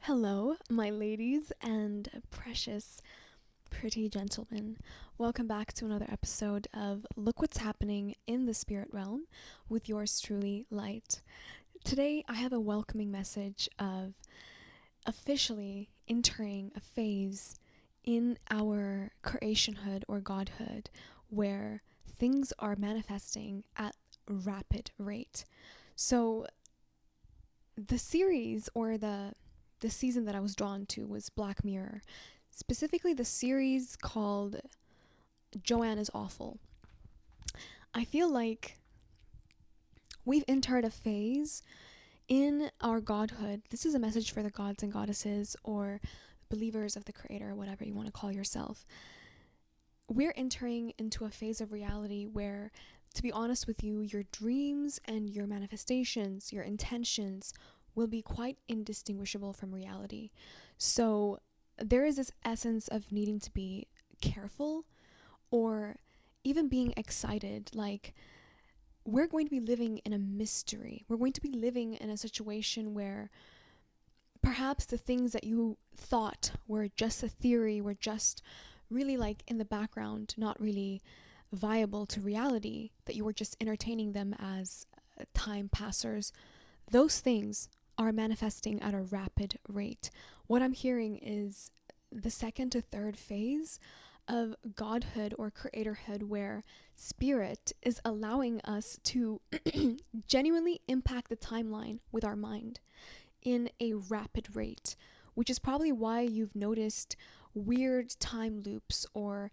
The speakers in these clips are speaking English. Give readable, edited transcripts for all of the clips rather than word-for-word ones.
Hello, my ladies and precious, pretty gentlemen. Welcome back to another episode of Look What's Happening in the Spirit Realm with yours truly, Light. Today, I have a welcoming message of officially entering a phase in our creationhood or godhood where things are manifesting at rapid rate. So, the series or the season that I was drawn to was Black Mirror, specifically the series called Joanne is Awful. I feel like we've entered a phase in our godhood. This is a message for the gods and goddesses or believers of the Creator, whatever you want to call yourself. We're entering into a phase of reality where, to be honest with you, your dreams and your manifestations, your intentions will be quite indistinguishable from reality. So there is this essence of needing to be careful or even being excited. Like, we're going to be living in a mystery. We're going to be living in a situation where perhaps the things that you thought were just a theory, were just really like in the background, not really viable to reality, that you were just entertaining them as time passers. Those things are manifesting at a rapid rate. What I'm hearing is the second to third phase of godhood or creatorhood, where spirit is allowing us to genuinely impact the timeline with our mind in a rapid rate, which is probably why you've noticed weird time loops or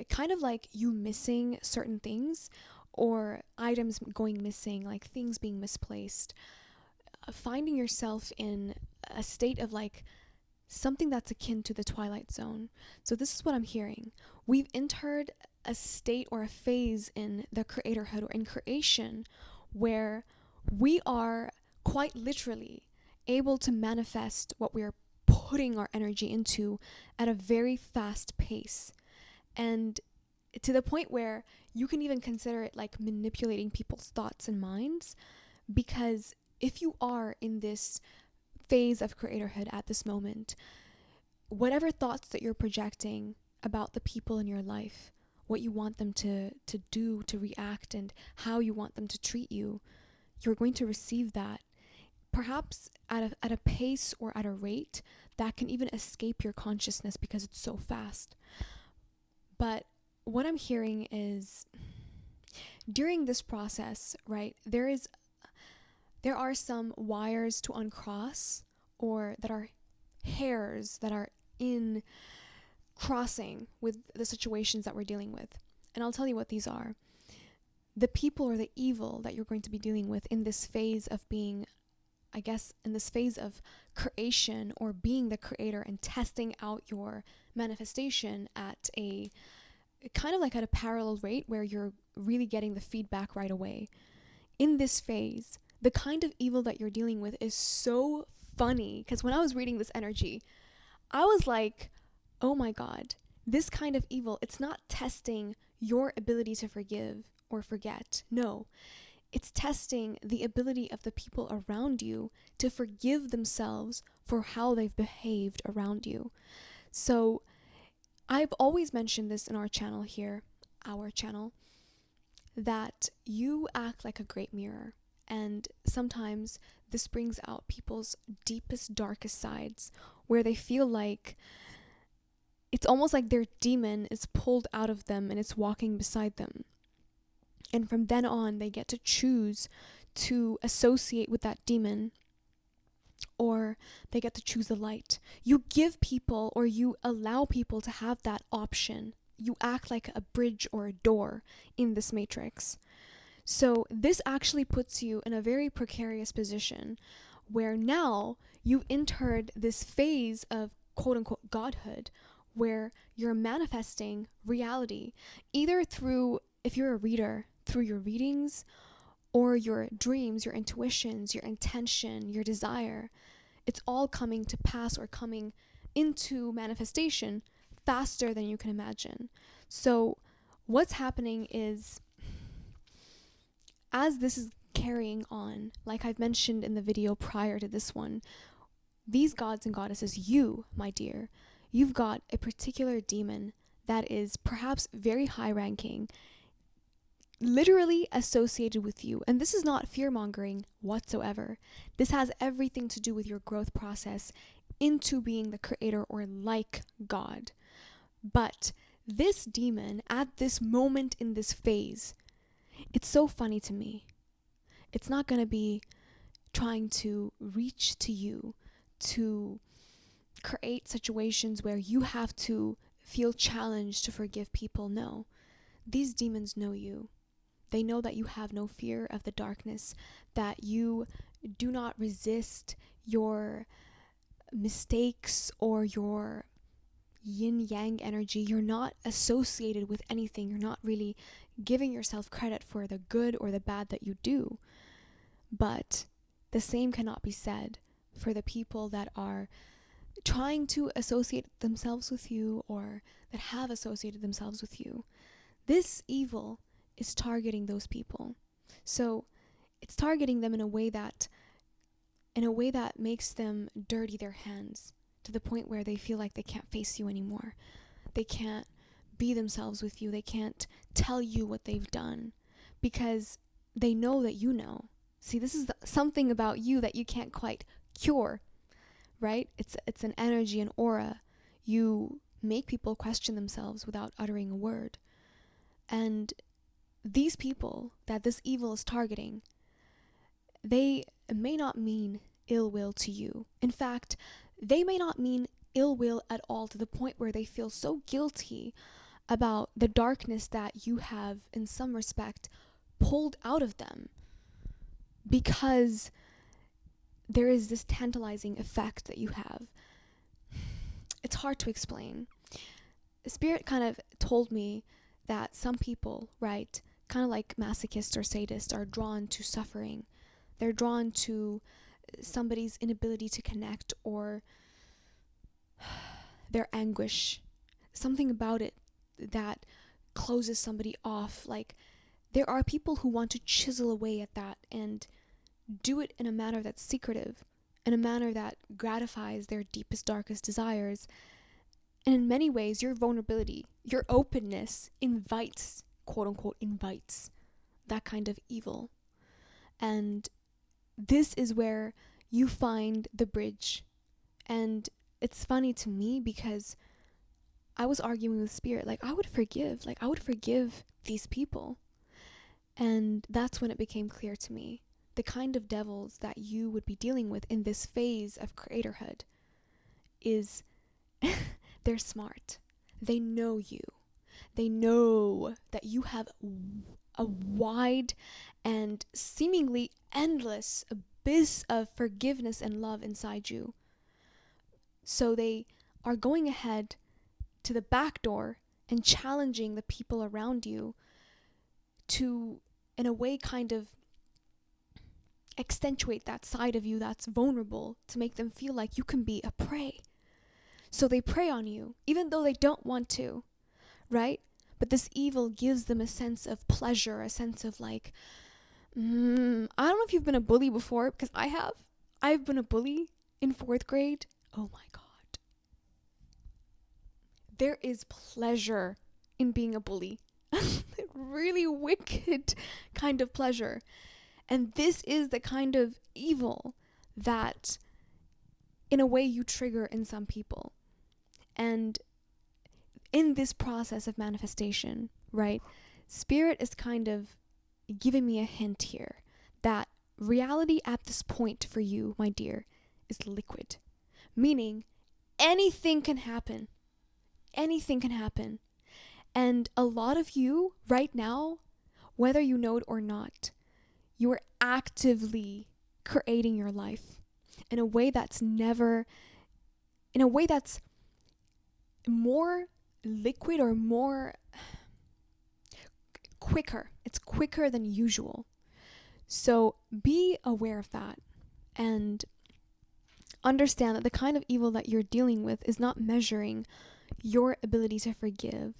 kind of like you missing certain things or items going missing, like things being misplaced. Finding yourself in a state of like something that's akin to the Twilight Zone. So this is what I'm hearing. We've entered a state or a phase in the creatorhood or in creation where we are quite literally able to manifest what we are putting our energy into at a very fast pace. And to the point where you can even consider it like manipulating people's thoughts and minds, because if you are in this phase of creatorhood at this moment, whatever thoughts that you're projecting about the people in your life, what you want them to do, to react, and how you want them to treat you, you're going to receive that, perhaps at a pace or at a rate that can even escape your consciousness because it's so fast. But what I'm hearing is during this process, right, there are some wires to uncross, or that are hairs that are in crossing with the situations that we're dealing with. And I'll tell you what these are. The people or the evil that you're going to be dealing with in this phase of being, I guess, in this phase of creation or being the creator and testing out your manifestation at a kind of like at a parallel rate where you're really getting the feedback right away. In this phase, the kind of evil that you're dealing with is so funny, because when I was reading this energy, I was like, oh my God, this kind of evil, it's not testing your ability to forgive or forget. No, it's testing the ability of the people around you to forgive themselves for how they've behaved around you. So I've always mentioned this in our channel here, that you act like a great mirror. And sometimes this brings out people's deepest, darkest sides, where they feel like it's almost like their demon is pulled out of them and it's walking beside them. And from then on, they get to choose to associate with that demon, or they get to choose the light. You give people, or you allow people to have that option. You act like a bridge or a door in this matrix. So this actually puts you in a very precarious position where now you've entered this phase of quote unquote godhood, where you're manifesting reality either through, if you're a reader, through your readings or your dreams, your intuitions, your intention, your desire. It's all coming to pass or coming into manifestation faster than you can imagine. So what's happening is, as this is carrying on, like I've mentioned in the video prior to this one, these gods and goddesses, you, my dear, you've got a particular demon that is perhaps very high ranking, literally associated with you. And this is not fear-mongering whatsoever. This has everything to do with your growth process into being the creator or like God. But this demon at this moment in this phase, it's so funny to me. It's not going to be trying to reach to you to create situations where you have to feel challenged to forgive people. No, these demons know you. They know that you have no fear of the darkness, that you do not resist your mistakes or your yin-yang energy. You're not associated with anything. You're not really giving yourself credit for the good or the bad that you do. But the same cannot be said for the people that are trying to associate themselves with you or that have associated themselves with you. This evil is targeting those people. So it's targeting them in a way that makes them dirty their hands to the point where they feel like they can't face you anymore. They can't be themselves with you. They can't tell you what they've done because they know that you know. See, this is something about you that you can't quite cure, right? It's an energy, an aura. You make people question themselves without uttering a word. And these people that this evil is targeting, they may not mean ill will to you. In fact, they may not mean ill will at all, to the point where they feel so guilty about the darkness that you have, in some respect, pulled out of them, because there is this tantalizing effect that you have. It's hard to explain. Spirit kind of told me that some people, right, kind of like masochists or sadists, are drawn to suffering. They're drawn to somebody's inability to connect or their anguish. Something about it that closes somebody off. Like, there are people who want to chisel away at that and do it in a manner that's secretive, in a manner that gratifies their deepest, darkest desires. And in many ways, your vulnerability, your openness invites, quote unquote, invites that kind of evil. And this is where you find the bridge. And it's funny to me because I was arguing with Spirit, like I would forgive these people. And that's when it became clear to me, the kind of devils that you would be dealing with in this phase of creatorhood is they're smart. They know you. They know that you have a wide and seemingly endless abyss of forgiveness and love inside you. So they are going ahead to the back door and challenging the people around you to, in a way, kind of accentuate that side of you that's vulnerable, to make them feel like you can be a prey. So they prey on you, even though they don't want to, right? But this evil gives them a sense of pleasure, a sense of like, I don't know if you've been a bully before, because I have. I've been a bully in 4th grade. Oh my God. There is pleasure in being a bully. Really wicked kind of pleasure. And this is the kind of evil that, in a way, you trigger in some people. And in this process of manifestation, right, Spirit is kind of giving me a hint here that reality at this point for you, my dear, is liquid. Meaning anything can happen. Anything can happen. And a lot of you right now, whether you know it or not, you are actively creating your life in a way that's more liquid or more quicker. It's quicker than usual. So be aware of that and understand that the kind of evil that you're dealing with is not measuring your ability to forgive,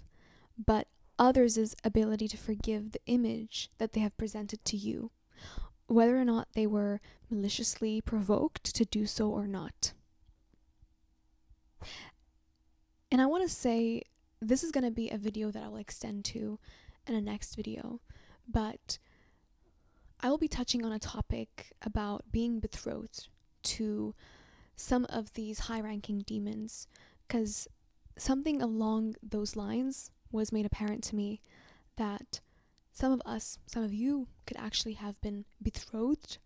but others' ability to forgive the image that they have presented to you, whether or not they were maliciously provoked to do so or not. And I want to say this is going to be a video that I will extend to in a next video, but I will be touching on a topic about being betrothed to some of these high-ranking demons, because something along those lines was made apparent to me, that some of you could actually have been betrothed,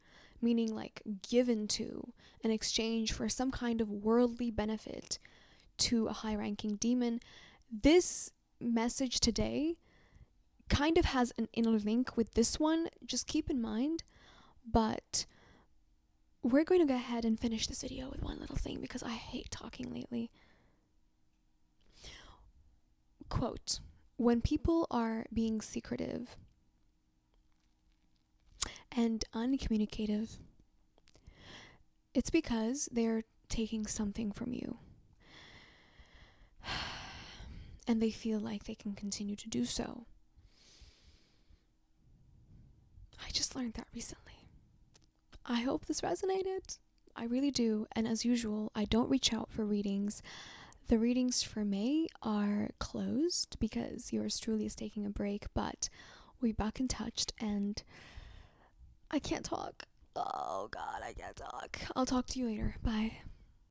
meaning like given to in exchange for some kind of worldly benefit to a high-ranking demon. This message today kind of has an interlink with this one, just keep in mind, but we're going to go ahead and finish this video with one little thing because I hate talking lately. Quote, when people are being secretive and uncommunicative, it's because they're taking something from you. And they feel like they can continue to do so. I just learned that recently. I hope this resonated. I really do. And as usual, I don't reach out for readings. The readings for May are closed because yours truly is taking a break, but we're back in touch, and I can't talk. Oh God, I can't talk. I'll talk to you later. Bye.